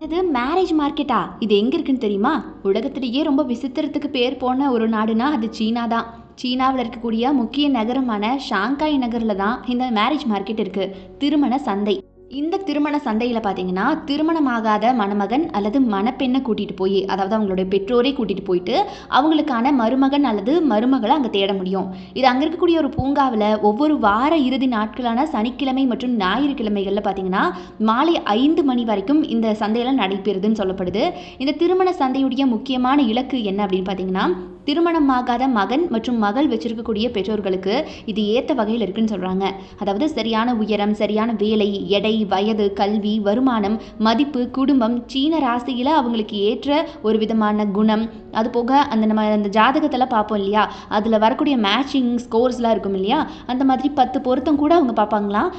இது மேரேஜ் மார்க்கெட்டா? இது எங்க இருக்குன்னு தெரியுமா? உலகத்திலேயே ரொம்ப விசித்திரத்துக்கு பேர் போன ஒரு நாடுனா அது சீனா தான். சீனாவுல இருக்கக்கூடிய முக்கிய நகரமான ஷாங்காய் நகர்ல தான் இந்த மேரேஜ் மார்க்கெட் இருக்கு. திருமண சந்தை. இந்த திருமண சந்தையில பார்த்தீங்கன்னா, திருமணமாகாத மணமகன் அல்லது மணப்பெண்ண கூட்டிட்டு போயி, அதாவது அவங்களுடைய பெற்றோரே கூட்டிட்டு போயிட்டு, அவங்களுக்கான மருமகன் அல்லது மருமகள அங்க தேட முடியும். இது அங்க இருக்கக்கூடிய ஒரு பூங்காவுல ஒவ்வொரு வார இறுதி நாட்களான சனிக்கிழமை மற்றும் ஞாயிற்றுக்கிழமைகள்ல பார்த்தீங்கன்னா, மாலை 5 மணி வரைக்கும் இந்த சந்தையெல்லாம் நடைபெறுதுன்னு சொல்லப்படுது. இந்த திருமண சந்தையுடைய முக்கியமான இலக்கு என்ன அப்படின்னு பார்த்தீங்கன்னா, திருமணமாகாத மகன் மற்றும் மகள் வச்சிருக்கக்கூடிய பெற்றோர்களுக்கு இது ஏத்த வகையில் இருக்குன்னு சொல்றாங்க. அதாவது சரியான உயரம், சரியான வேலை, எடை, வயது, கல்வி, வருமானம், மதிப்பு, குடும்பம், சீன ராசியில அவங்களுக்கு ஏற்ற ஒரு விதமான குணம், அது போக நம்ம அந்த ஜாதகத்தெல்லாம் பார்ப்போம் இல்லையா? அதில் வரக்கூடிய மேட்சிங் ஸ்கோர்ஸ்லாம் இருக்கும் இல்லையா? அந்த மாதிரி 10 பொருத்தம் கூட அவங்க பார்ப்பாங்களாம்.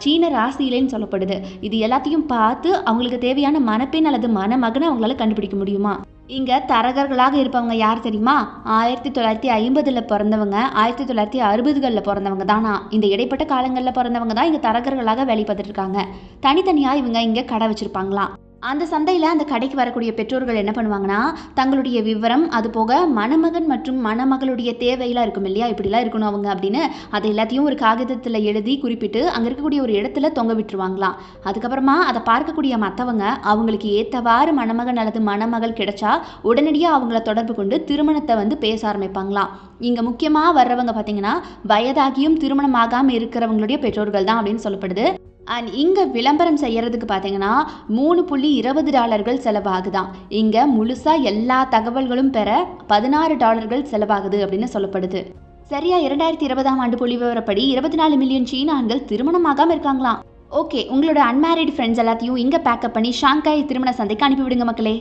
சீன ராசியிலேன்னு சொல்லப்படுது. இது எல்லாத்தையும் பார்த்து அவங்களுக்கு தேவையான மணப்பெண் அல்லது மணமகனை அவங்களால கண்டுபிடிக்க முடியுமா? இங்க தரகர்களாக இருப்பவங்க யார் தெரியுமா? 1950ல பிறந்தவங்க, 1960கள்ல பிறந்தவங்க தானா. இந்த இடைப்பட்ட காலங்கள்ல பிறந்தவங்க தான் இங்க தரகர்களாக வேலை பார்த்துட்டு இருக்காங்க. தனித்தனியா இவங்க இங்க கடை வச்சிருப்பாங்களாம். அந்த சந்தையில அந்த கடைக்கு வரக்கூடிய பெற்றோர்கள் என்ன பண்ணுவாங்கன்னா, தங்களுடைய விவரம், அது போக மணமகன் மற்றும் மணமகளுடைய தேவைலாம் இருக்கும் இல்லையா? இப்படிலாம் இருக்கணும் அவங்க அப்படின்னு, அது எல்லாத்தையும் ஒரு காகிதத்துல எழுதி குறிப்பிட்டு, அங்க இருக்கக்கூடிய ஒரு இடத்துல தொங்க விட்டுருவாங்களாம். அதுக்கப்புறமா அத பார்க்கக்கூடிய மத்தவங்க, அவங்களுக்கு ஏத்தவாறு மணமகன் அல்லது மணமகள் கிடைச்சா, உடனடியா அவங்கள தொடர்பு கொண்டு திருமணத்த பேச ஆரம்பிப்பாங்களாம். இங்க முக்கியமா வர்றவங்க பார்த்தீங்கன்னா, வயதாகியும் திருமணம் ஆகாம இருக்கிறவங்களுடைய பெற்றோர்கள் தான் அப்படின்னு சொல்லப்படுது. அண்ட் இங்க விளம்பரம் செய்யறதுக்கு பார்த்தீங்கன்னா, $3.20 செலவாகுதாம். இங்க முழுசா எல்லா தகவல்களும் பெற $16 செலவாகுது அப்படின்னு சொல்லப்படுது. சரியா 2020ஆம் ஆண்டு புள்ளிவிவரப்படி 24 மில்லியன் சீன ஆண்கள் திருமணமாகாம இருக்காங்களாம். ஓகே, உங்களோட அன்மேரிட் ஃப்ரெண்ட்ஸ் எல்லாத்தையும் இங்க பேக்கப் பண்ணி ஷாங்காய் திருமண சந்தைக்கு அனுப்பி விடுங்க மக்களே.